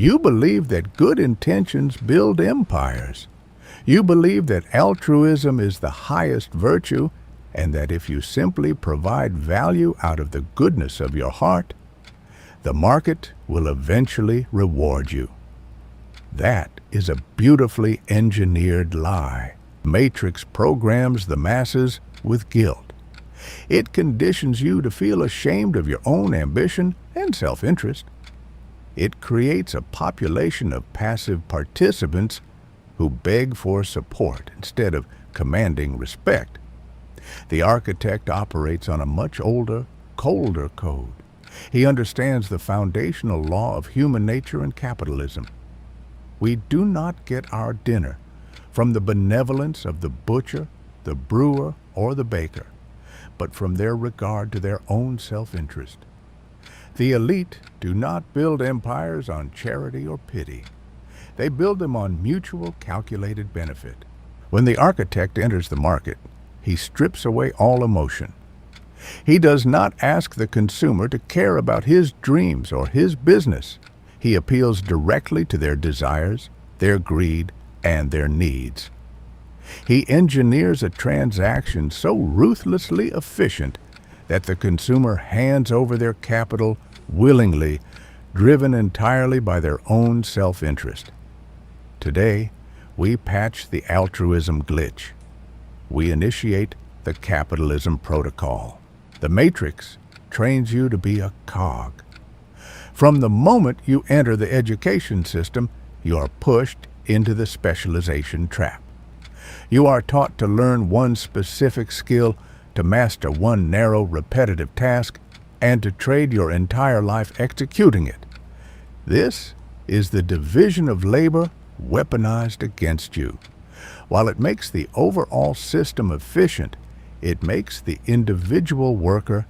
You believe that good intentions build empires. You believe that altruism is the highest virtue and that if you simply provide value out of the goodness of your heart, the market will eventually reward you. That is a beautifully engineered lie. Matrix programs the masses with guilt. It conditions you to feel ashamed of your own ambition and self-interest. It creates a population of passive participants who beg for support instead of commanding respect. The architect operates on a much older, colder code. He understands the foundational law of human nature and capitalism. We do not get our dinner from the benevolence of the butcher, the brewer, or the baker, but from their regard to their own self-interest. The elite do not build empires on charity or pity. They build them on mutual calculated benefit. When the architect enters the market, he strips away all emotion. He does not ask the consumer to care about his dreams or his business. He appeals directly to their desires, their greed, and their needs. He engineers a transaction so ruthlessly efficient that the consumer hands over their capital willingly, driven entirely by their own self-interest. Today, we patch the altruism glitch. We initiate the capitalism protocol. The Matrix trains you to be a cog. From the moment you enter the education system, you are pushed into the specialization trap. You are taught to learn one specific skill, to master one narrow, repetitive task, and to trade your entire life executing it. This is the division of labor weaponized against you. While it makes the overall system efficient, it makes the individual worker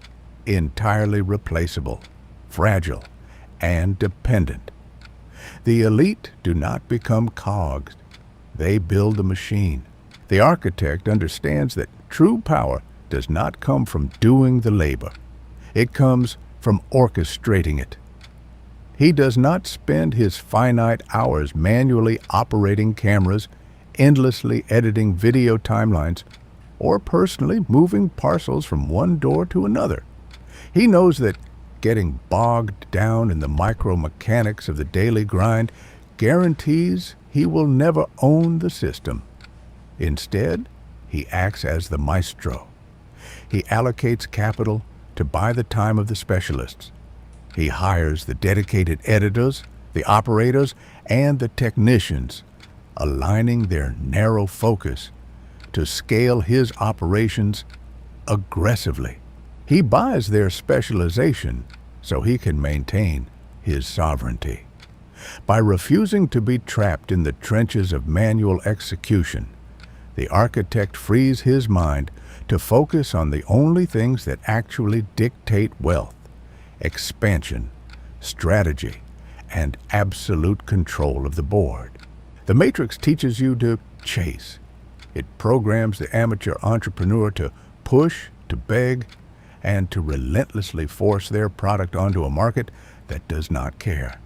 entirely replaceable, fragile, and dependent. The elite do not become cogs. They build the machine. The architect understands that true power does not come from doing the labor. It comes from orchestrating it. He does not spend his finite hours manually operating cameras, endlessly editing video timelines, or personally moving parcels from one door to another. He knows that getting bogged down in the micro-mechanics of the daily grind guarantees he will never own the system. Instead, he acts as the maestro. He allocates capital to buy the time of the specialists. He hires the dedicated editors, the operators, and the technicians, aligning their narrow focus to scale his operations aggressively. He buys their specialization so he can maintain his sovereignty. By refusing to be trapped in the trenches of manual execution, the architect frees his mind to focus on the only things that actually dictate wealth: expansion, strategy, and absolute control of the board. The Matrix teaches you to chase. It programs the amateur entrepreneur to push, to beg, and to relentlessly force their product onto a market that does not care.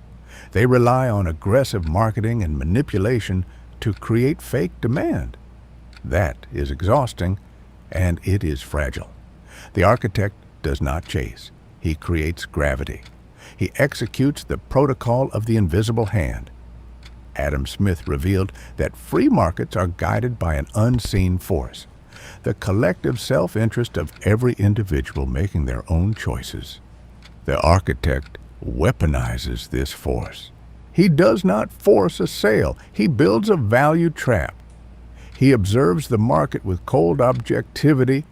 They rely on aggressive marketing and manipulation to create fake demand. That is exhausting, and it is fragile. The architect does not chase. He creates gravity. He executes the protocol of the invisible hand. Adam Smith revealed that free markets are guided by an unseen force, the collective self-interest of every individual making their own choices. The architect weaponizes this force. He does not force a sale. He builds a value trap. He observes the market with cold objectivity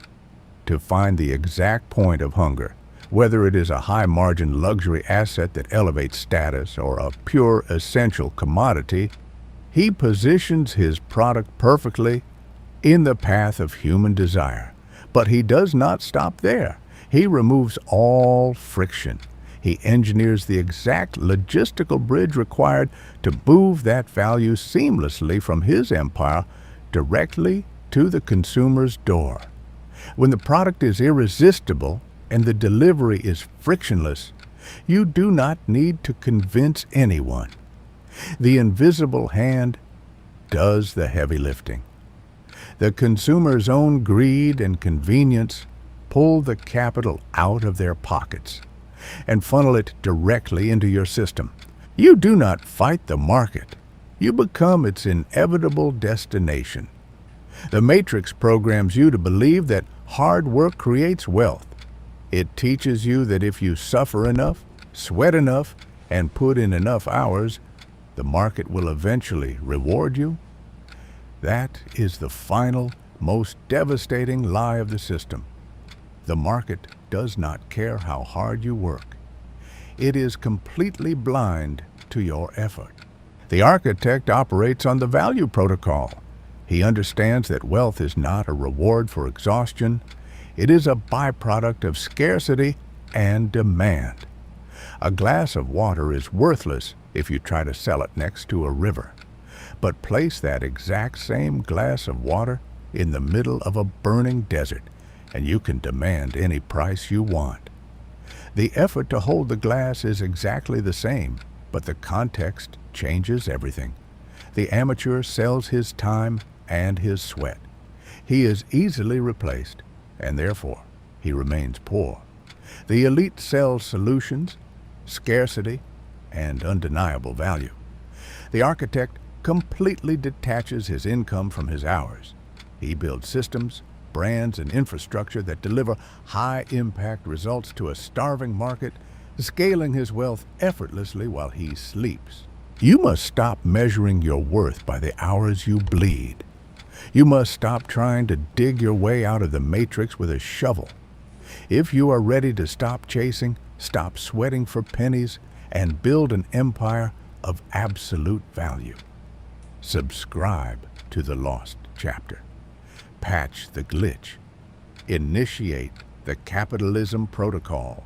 to find the exact point of hunger, whether it is a high-margin luxury asset that elevates status or a pure essential commodity. He positions his product perfectly in the path of human desire. But he does not stop there. He removes all friction. He engineers the exact logistical bridge required to move that value seamlessly from his empire directly to the consumer's door. When the product is irresistible and the delivery is frictionless, you do not need to convince anyone. The invisible hand does the heavy lifting. The consumer's own greed and convenience pull the capital out of their pockets and funnel it directly into your system. You do not fight the market. You become its inevitable destination. The Matrix programs you to believe that hard work creates wealth. It teaches you that if you suffer enough, sweat enough, and put in enough hours, the market will eventually reward you. That is the final, most devastating lie of the system. The market does not care how hard you work. It is completely blind to your effort. The architect operates on the value protocol. He understands that wealth is not a reward for exhaustion. It is a byproduct of scarcity and demand. A glass of water is worthless if you try to sell it next to a river. But place that exact same glass of water in the middle of a burning desert, and you can demand any price you want. The effort to hold the glass is exactly the same, but the context changes everything. The amateur sells his time and his sweat. He is easily replaced, and therefore he remains poor. The elite sells solutions, scarcity, and undeniable value. The architect completely detaches his income from his hours. He builds systems, brands, and infrastructure that deliver high-impact results to a starving market, scaling his wealth effortlessly while he sleeps. You must stop measuring your worth by the hours you bleed. You must stop trying to dig your way out of the matrix with a shovel. If you are ready to stop chasing, stop sweating for pennies, and build an empire of absolute value, subscribe to the Lost Chapter. Patch the glitch. Initiate the capitalism protocol.